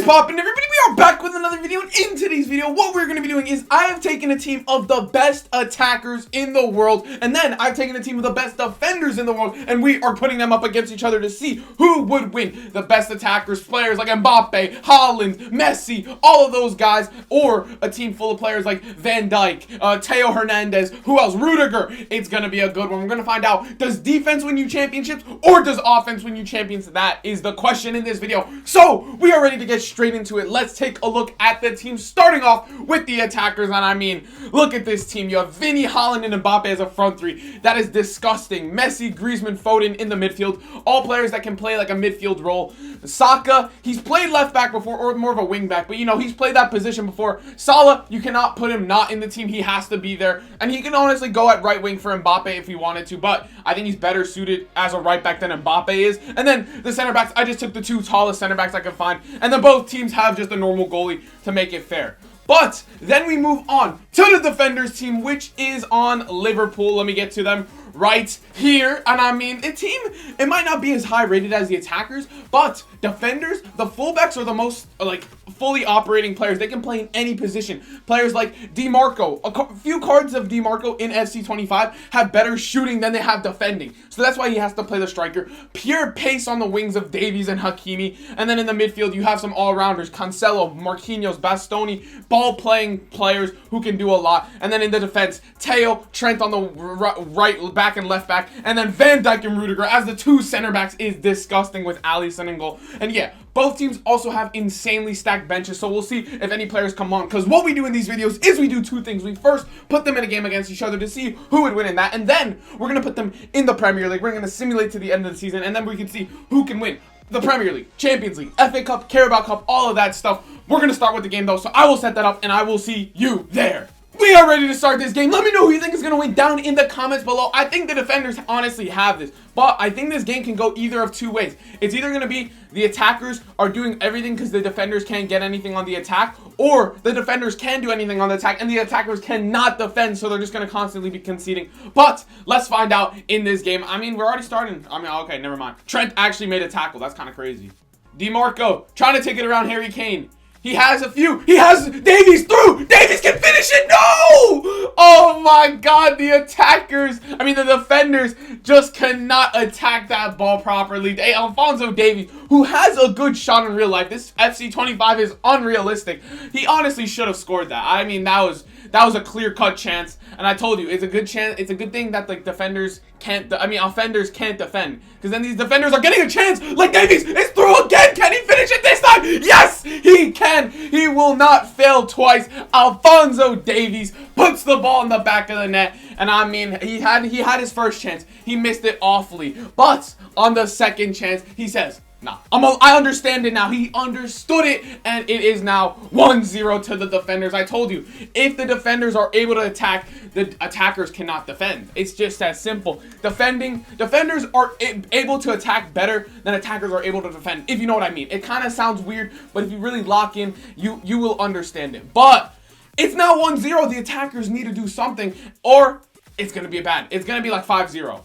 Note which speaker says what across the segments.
Speaker 1: poppin', everybody? We are back with another video, and in today's video, what we're going to be doing is I have taken a team of the best attackers in the world, and then I've taken a team of the best defenders in the world, and we are putting them up against each other to see who would win. The best attackers, players like Mbappe, Haaland, Messi, all of those guys, or a team full of players like Van Dijk, Theo Hernandez, who else? Rudiger. It's going to be a good one. We're going to find out, does defense win you championships, or does offense win you champions? That is the question in this video. So, we are ready to get straight into it. Let's take a look at the team, starting off with the attackers. And I mean, look at this team. You have Vinny, Haaland, and Mbappe as a front three. That is disgusting. Messi, Griezmann, Foden in the midfield. All players that can play like a midfield role. Saka, he's played left back before, or more of a wing back, but you know, he's played that position before. Salah, you cannot put him not in the team. He has to be there. And he can honestly go at right wing for Mbappe if he wanted to, but I think he's better suited as a right back than Mbappe is. And then the center backs, I just took the two tallest center backs I could find, and then both teams have just a normal goalie to make it fair. But then we move on to the defenders team, which is on Liverpool. Let me get to them right here. And I mean, the team, it might not be as high rated as the attackers, but defenders, the fullbacks are the most like fully operating players. They can play in any position. Players like DiMarco, a few cards of DiMarco in FC25 have better shooting than they have defending. So that's why he has to play the striker. Pure pace on the wings of Davies and Hakimi. And then in the midfield, you have some all-rounders, Cancelo, Marquinhos, Bastoni, ball-playing players who can do a lot. And then in the defense, Theo, Trent on the right back and left back. And then Van Dijk and Rudiger as the two center backs is disgusting with Alisson in goal. And yeah, both teams also have insanely stacked benches, so we'll see if any players come on. Because what we do in these videos is we do two things. We first put them in a game against each other to see who would win in that, and then we're going to put them in the Premier League. We're going to simulate to the end of the season, and then we can see who can win the Premier League, Champions League, FA Cup, Carabao Cup, all of that stuff. We're going to start with the game, though, so I will set that up, and I will see you there. We are ready to start this game. Let me know who you think is going to win down in the comments below. I think the defenders honestly have this, but I think this game can go either of two ways. It's either going to be the attackers are doing everything because the defenders can't get anything on the attack, or the defenders can do anything on the attack and the attackers cannot defend, so they're just going to constantly be conceding. But let's find out in this game. I mean, we're already starting. I mean, okay, never mind. Trent actually made a tackle. That's kind of crazy. DiMarco trying to take it around Harry Kane. He has a few. He has Davies through. Davies can finish it. No! Oh my God. The attackers, I mean the defenders just cannot attack that ball properly. Alphonso Davies, who has a good shot in real life. This FC25 is unrealistic. He honestly should have scored that. I mean, that was a clear-cut chance. And I told you, it's a good chance. It's a good thing that like defenders can't, offenders can't defend. Because then these defenders are getting a chance. Like Davies is through again. Can he finish it this time? Yes, he can. He will not fail twice. Alphonso Davies puts the ball in the back of the net. And I mean, he had his first chance. He missed it awfully. But on the second chance, he says, nah, I understand it now. He understood it, and it is now 1-0 to the defenders. I told you, if the defenders are able to attack, the attackers cannot defend. It's just as simple. Defenders are able to attack better than attackers are able to defend, if you know what I mean. It kind of sounds weird, but if you really lock in, you will understand it. But it's now 1-0. The attackers need to do something, or it's going to be bad. It's going to be like 5-0.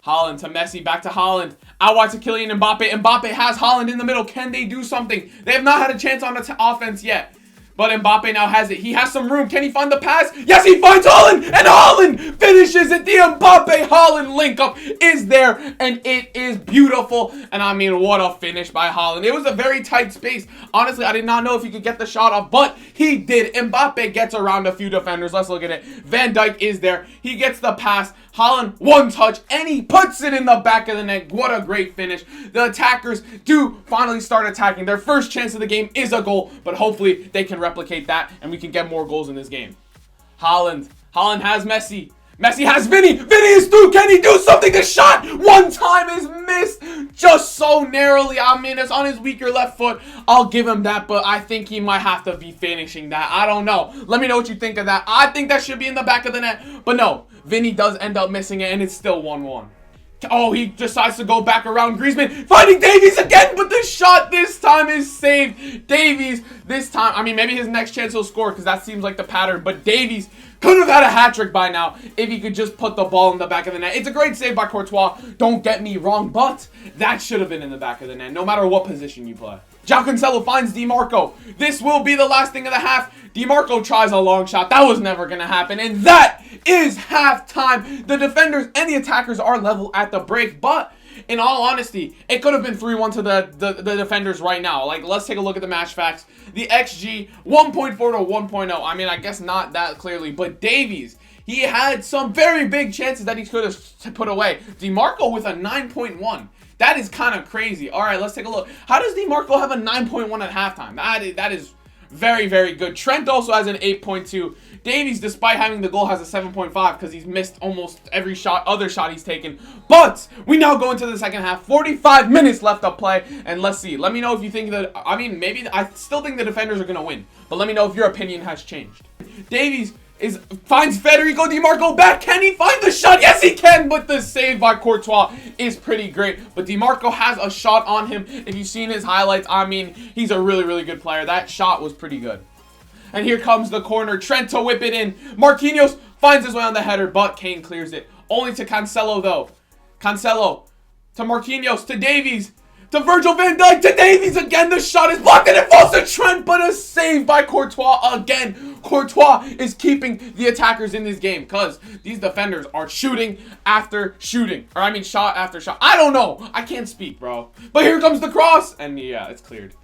Speaker 1: Haaland to Messi, back to Haaland. Out wide to Kylian Mbappe. Mbappe has Haaland in the middle. Can they do something? They have not had a chance on the offense yet. But Mbappe now has it. He has some room. Can he find the pass? Yes, he finds Haaland! And Haaland finishes it. The Mbappe-Haaland link-up is there. And it is beautiful. And I mean, what a finish by Haaland. It was a very tight space. Honestly, I did not know if he could get the shot off. But he did. Mbappe gets around a few defenders. Let's look at it. Van Dijk is there. He gets the pass. Haaland, one touch, and he puts it in the back of the net. What a great finish. The attackers do finally start attacking. Their first chance of the game is a goal, but hopefully they can replicate that, and we can get more goals in this game. Haaland has Messi. Messi has Vinny. Vinny is through. Can he do something? The shot one time is missed just so narrowly. I mean, it's on his weaker left foot. I'll give him that, but I think he might have to be finishing that. I don't know. Let me know what you think of that. I think that should be in the back of the net, but no. Vinny does end up missing it, and it's still 1-1. Oh, he decides to go back around Griezmann, finding Davies again, but the shot this time is saved. Davies, this time, I mean, maybe his next chance he'll score, because that seems like the pattern, but Davies could have had a hat-trick by now if he could just put the ball in the back of the net. It's a great save by Courtois, don't get me wrong, but that should have been in the back of the net, no matter what position you play. João Cancelo finds DiMarco. This will be the last thing of the half. DiMarco tries a long shot. That was never going to happen. And that is halftime. The defenders and the attackers are level at the break. But in all honesty, it could have been 3-1 to the defenders right now. Like, let's take a look at the match facts. The XG, 1.4 to 1.0. I mean, I guess not that clearly. But Davies, he had some very big chances that he could have put away. DiMarco with a 9.1. That is kind of crazy. All right, let's take a look. How does DiMarco have a 9.1 at halftime? That is very, very good. Trent also has an 8.2. Davies, despite having the goal, has a 7.5 because he's missed almost every other shot he's taken. But we now go into the second half. 45 minutes left to play. And let's see. Let me know if you think that, I mean, maybe, I still think the defenders are going to win. But let me know if your opinion has changed. Davies finds Federico DiMarco back. Can he find the shot? Yes, he can. But the save by Courtois is pretty great. But DiMarco has a shot on him. If you've seen his highlights, I mean, he's a really, really good player. That shot was pretty good. And here comes the corner. Trent to whip it in. Marquinhos finds his way on the header, but Kane clears it. Only to Cancelo, though. Cancelo to Marquinhos, to Davies, to Virgil van Dijk, to Davies again. The shot is blocked and it falls to Trent, but a save by Courtois again. Courtois is keeping the attackers in this game because these defenders are shooting after shooting. Or I mean shot after shot. I don't know. I can't speak, bro. But here comes the cross. And yeah, it's cleared.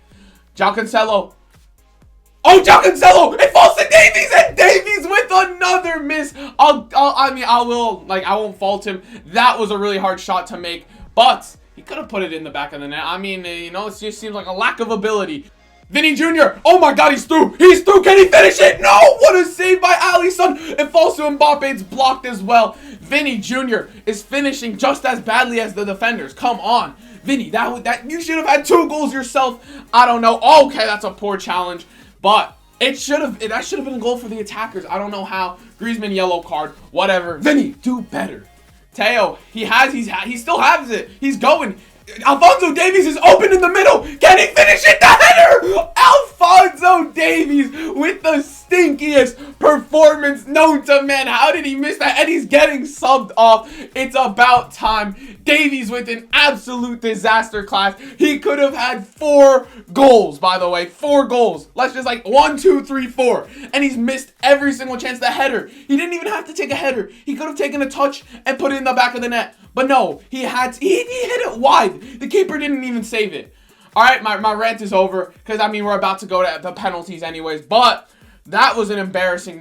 Speaker 1: João Cancelo. Oh, João Cancelo! It falls to Davies, and Davies with another miss. I won't fault him. That was a really hard shot to make, but he could have put it in the back of the net. I mean, you know, it just seems like a lack of ability. Vinny Jr. Oh my God, he's through. He's through. Can he finish it? No! What a save by Alisson. It falls to Mbappe. It's blocked as well. Vinny Jr. is finishing just as badly as the defenders. Come on. Vinny, that you should have had 2 goals yourself. I don't know. Okay, that's a poor challenge. But that should have been a goal for the attackers. I don't know how. Griezmann yellow card. Whatever. Vinny, do better. Teo, he still has it. He's going. Alphonso Davies is open in the middle. Can he finish it? The header! Alphonso Davies with the stinkiest performance known to man. How did he miss that? And he's getting subbed off. It's about time. Davies with an absolute disaster class. He could have had 4 goals, by the way. 4 goals. Let's just like 1, 2, 3, 4. And he's missed every single chance. The header. He didn't even have to take a header. He could have taken a touch and put it in the back of the net. But no, he hit it wide. The keeper didn't even save it. All right, my rant is over because, I mean, we're about to go to the penalties anyways. But that was embarrassing.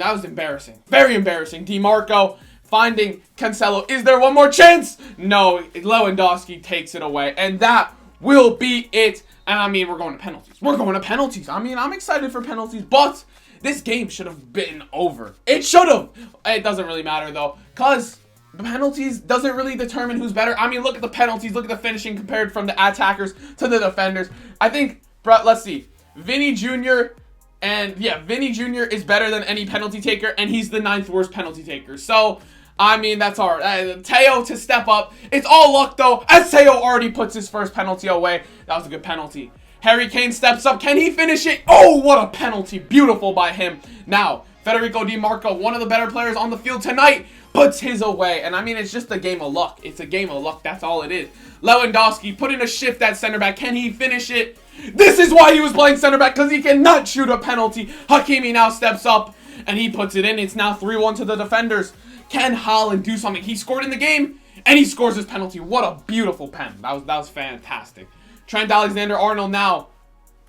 Speaker 1: Very embarrassing. DiMarco finding Cancelo. Is there one more chance? No, Lewandowski takes it away. And that will be it. And, I mean, we're going to penalties. I mean, I'm excited for penalties, but this game should have been over. It should have. It doesn't really matter, though, because the penalties doesn't really determine who's better. I mean, look at the penalties. Look at the finishing compared from the attackers to the defenders. I think, bro, let's see. Vinny Jr. And, yeah, Vinny Jr. is better than any penalty taker, and he's the 9th worst penalty taker. So, I mean, that's all right. Teo to step up. It's all luck, though, as Teo already puts his first penalty away. That was a good penalty. Harry Kane steps up. Can he finish it? Oh, what a penalty. Beautiful by him. Now, Federico DiMarco, one of the better players on the field tonight, puts his away. And I mean, it's just a game of luck. It's a game of luck. That's all it is. Lewandowski putting a shift at center back. Can he finish it? This is why he was playing center back, because he cannot shoot a penalty. Hakimi now steps up and he puts it in. It's now 3-1 to the defenders. Can Haaland do something? He scored in the game and he scores his penalty. What a beautiful pen. That was fantastic. Trent Alexander-Arnold now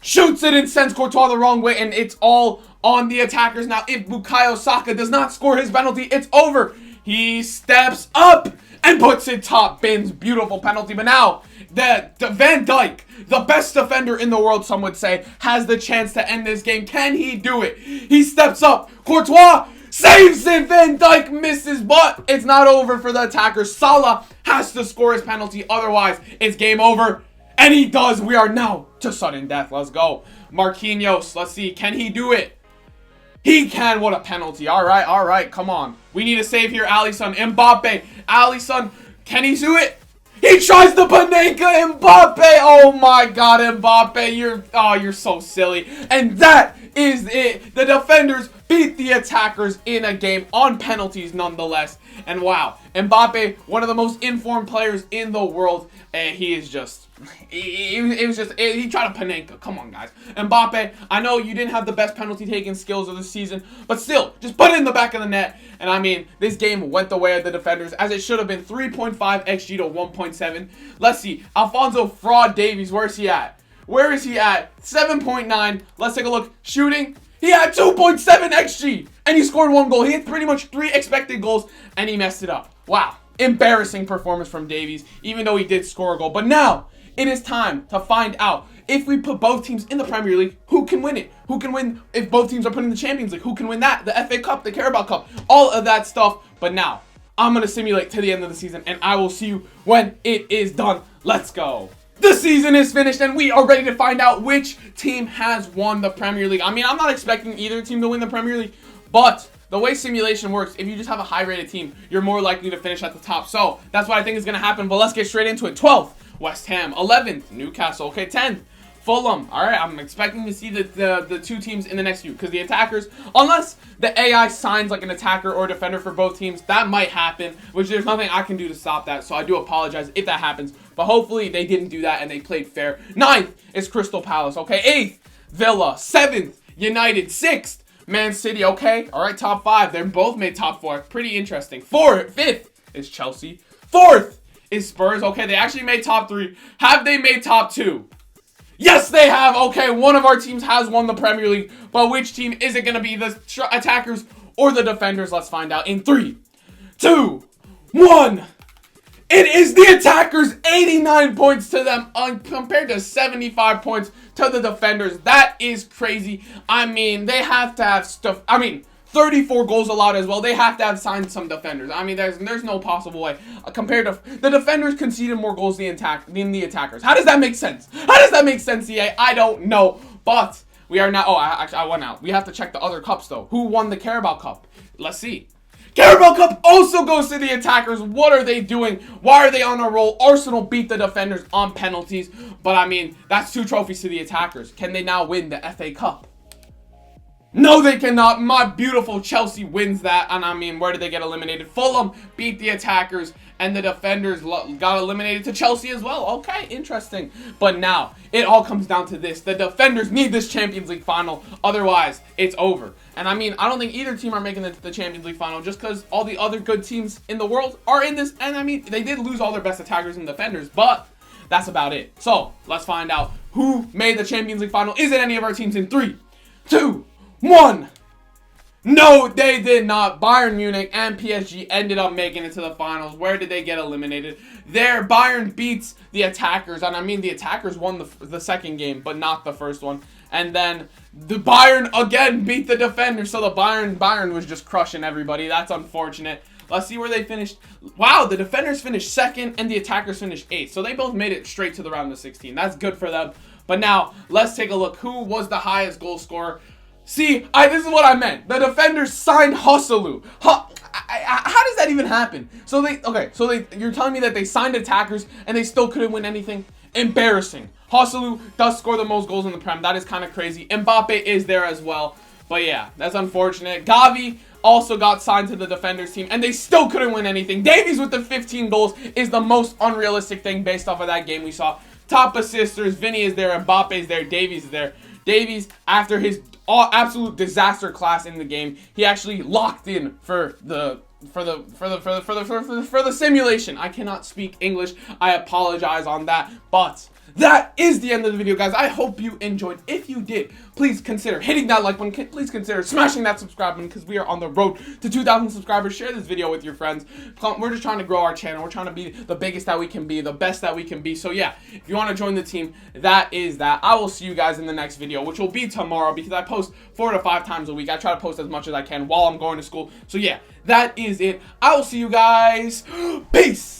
Speaker 1: shoots it and sends Courtois the wrong way, and it's all on the attackers now. If Bukayo Saka does not score his penalty, it's over. He steps up and puts it top bins. Beautiful penalty. But now, the Van Dijk, the best defender in the world, some would say, has the chance to end this game. Can he do it? He steps up. Courtois saves it. Van Dijk misses, but it's not over for the attackers. Salah has to score his penalty. Otherwise, it's game over. And he does. We are now to sudden death. Let's go. Marquinhos. Let's see. Can he do it? He can. What a penalty. All right. Come on. We need a save here. Alisson. Mbappe. Alisson. Can he do it? He tries the Panenka. Mbappe. Oh my God, Mbappe. You're so silly. And that is it. The defenders beat the attackers in a game on penalties nonetheless. And wow, Mbappe, one of the most informed players in the world. He is just it was just, he tried to Panenka. Come on, guys. Mbappe, I know you didn't have the best penalty taking skills of the season, but still, just put it in the back of the net. And I mean, this game went the way of the defenders, as it should have been 3.5 XG to 1.7. Let's see. Alphonso Fraud Davies, where's he at? Where is he at? 7.9. Let's take a look. Shooting. He had 2.7 XG, and he scored 1 goal. He had pretty much 3 expected goals, and he messed it up. Wow. Embarrassing performance from Davies, even though he did score a goal. But now, it is time to find out, if we put both teams in the Premier League, who can win it? Who can win if both teams are put in the Champions League? Who can win that? The FA Cup, the Carabao Cup, all of that stuff. But now, I'm going to simulate to the end of the season, and I will see you when it is done. Let's go. The season is finished, and we are ready to find out which team has won the Premier League. I mean, I'm not expecting either team to win the Premier League, but the way simulation works, if you just have a high-rated team, you're more likely to finish at the top. So that's what I think is going to happen, but let's get straight into it. 12th, West Ham. 11th, Newcastle. Okay, 10th, Fulham. All right, I'm expecting to see the two teams in the next few, because the attackers, unless the AI signs like an attacker or defender for both teams, that might happen, which there's nothing I can do to stop that, so I do apologize if that happens. But hopefully they didn't do that and they played fair. 9th is Crystal Palace. Okay, 8th, Villa. 7th, United. 6th, Man City. Okay, all right, top 5. They're both made top 4. Pretty interesting. 5th is Chelsea. 4th is Spurs. Okay, they actually made top 3. Have they made top 2? Yes, they have. Okay, one of our teams has won the Premier League, but which team is it going to be? The attackers or the defenders? Let's find out in 3, 2, 1. It is the attackers, 89 points to them compared to 75 points to the defenders. That is crazy. I mean, they have to have stuff. I mean, 34 goals allowed as well. They have to have signed some defenders. I mean, there's no possible way. Compared to the defenders conceded more goals than the attackers. How does that make sense? How does that make sense, EA? I don't know. But we are now. Oh, actually, I won out. We have to check the other cups though. Who won the Carabao Cup? Let's see. Carabao Cup also goes to the attackers. What are they doing? Why are they on a roll? Arsenal beat the defenders on penalties. But I mean, that's 2 trophies to the attackers. Can they now win the FA Cup? No, they cannot. My beautiful Chelsea wins that. And I mean, where did they get eliminated? Fulham beat the attackers, and the defenders got eliminated to Chelsea as well. Okay, interesting. But now, it all comes down to this. The defenders need this Champions League final. Otherwise, it's over. And I mean, I don't think either team are making the Champions League final, just because all the other good teams in the world are in this. And I mean, they did lose all their best attackers and defenders, but that's about it. So, let's find out who made the Champions League final. Is it any of our teams in 3, 2, 1? No, they did not. Bayern Munich and PSG ended up making it to the finals. Where did they get eliminated? There, Bayern beats the attackers. And I mean, the attackers won the second game, but not the first one. And then the Bayern again beat the defenders. So the Bayern was just crushing everybody. That's unfortunate. Let's see where they finished. Wow, the defenders finished 2nd and the attackers finished 8th. So they both made it straight to the round of 16. That's good for them. But now, let's take a look. Who was the highest goal scorer? See, this is what I meant. The defenders signed Hosselu. How does that even happen? So you're telling me that they signed attackers and they still couldn't win anything? Embarrassing. Hosselu does score the most goals in the Prem. That is kind of crazy. Mbappe is there as well. But yeah, that's unfortunate. Gavi also got signed to the defenders team, and they still couldn't win anything. Davies with the 15 goals is the most unrealistic thing based off of that game we saw. Top assisters, Vinny is there, Mbappe is there, Davies is there. Davies, after his absolute disaster class in the game, he actually locked in for the simulation. I cannot speak English. I apologize on that, but that is the end of the video, guys. I hope you enjoyed. If you did, please consider hitting that like button. Please consider smashing that subscribe button, because we are on the road to 2,000 subscribers. Share this video with your friends. We're just trying to grow our channel. We're trying to be the biggest that we can be, the best that we can be. So yeah, if you want to join the team, that is that. I will see you guys in the next video, which will be tomorrow, because I post 4 to 5 times a week. I try to post as much as I can while I'm going to school. So yeah, that is it. I will see you guys. Peace.